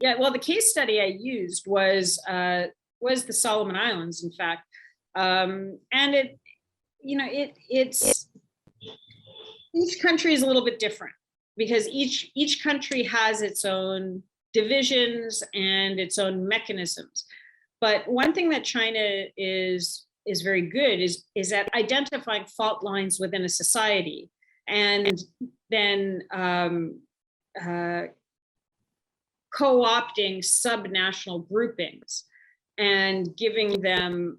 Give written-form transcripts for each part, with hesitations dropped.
Yeah, well, the case study I used was the Solomon Islands, in fact, and it's each country is a little bit different because each country has its own divisions and its own mechanisms. But one thing that China is very good is at identifying fault lines within a society, and then co-opting subnational groupings and giving them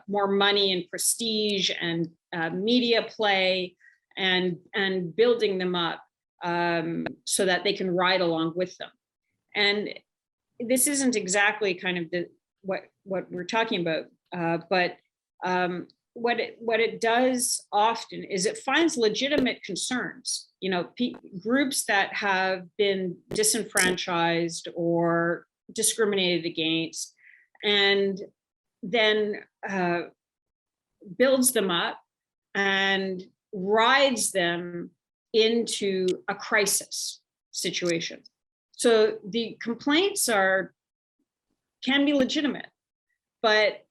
more money and prestige and media play, and building them up so that they can ride along with them. And this isn't exactly kind of what we're talking about, but what it does often is it finds legitimate concerns, groups that have been disenfranchised or discriminated against, and then builds them up and rides them into a crisis situation. So the complaints can be legitimate, but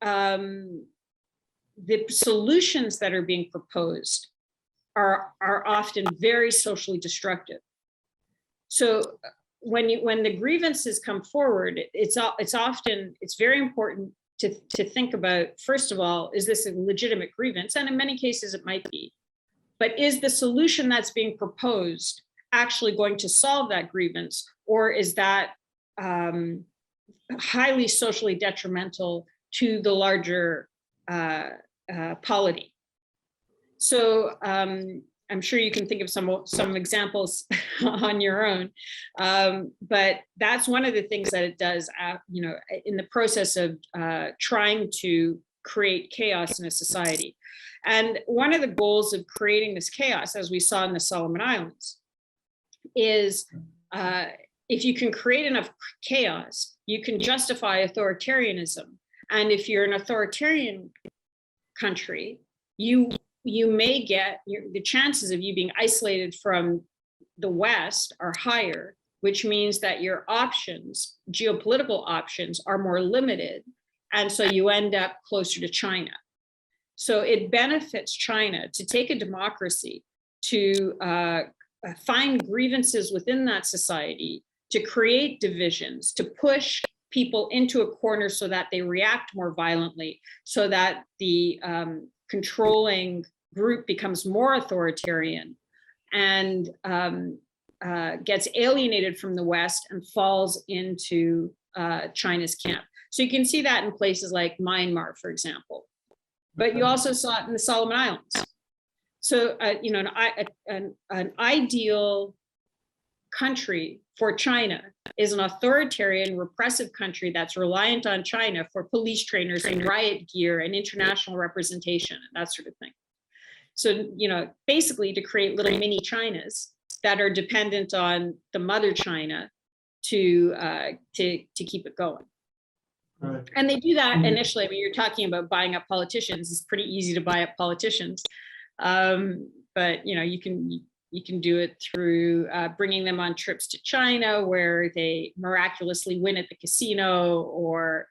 the solutions that are being proposed are often very socially destructive. So when the grievances come forward, it's very important to think about, first of all, is this a legitimate grievance? And in many cases it might be, but is the solution that's being proposed actually going to solve that grievance, or is that highly socially detrimental to the larger polity? So I'm sure you can think of some examples on your own, but that's one of the things that it does, in the process of trying to create chaos in a society. And one of the goals of creating this chaos, as we saw in the Solomon Islands, is if you can create enough chaos, you can justify authoritarianism. And if you're an authoritarian country, you may get, the chances of you being isolated from the West are higher, which means that your options, geopolitical options, are more limited. And so you end up closer to China. So it benefits China to take a democracy, to find grievances within that society, to create divisions, to push people into a corner so that they react more violently, so that the controlling group becomes more authoritarian and gets alienated from the West and falls into China's camp. So you can see that in places like Myanmar, for example, but you also saw it in the Solomon Islands. So, an ideal country for China is an authoritarian, repressive country that's reliant on China for police trainers and riot gear and international representation and that sort of thing. So, basically to create little mini Chinas that are dependent on the mother China to keep it going. Right. And they do that initially. I mean, you're talking about buying up politicians. It's pretty easy to buy up politicians. But you can do it through bringing them on trips to China where they miraculously win at the casino, or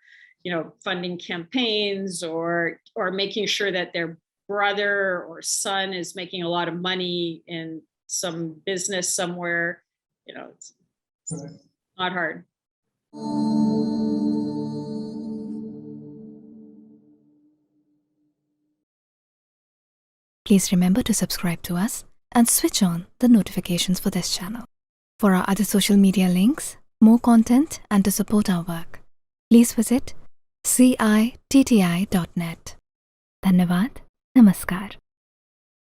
funding campaigns, or making sure that their brother or son is making a lot of money in some business somewhere. It's not hard. Please remember to subscribe to us and switch on the notifications for this channel. For our other social media links, more content, and to support our work, please visit citti.net. Dhanyavad. Namaskar.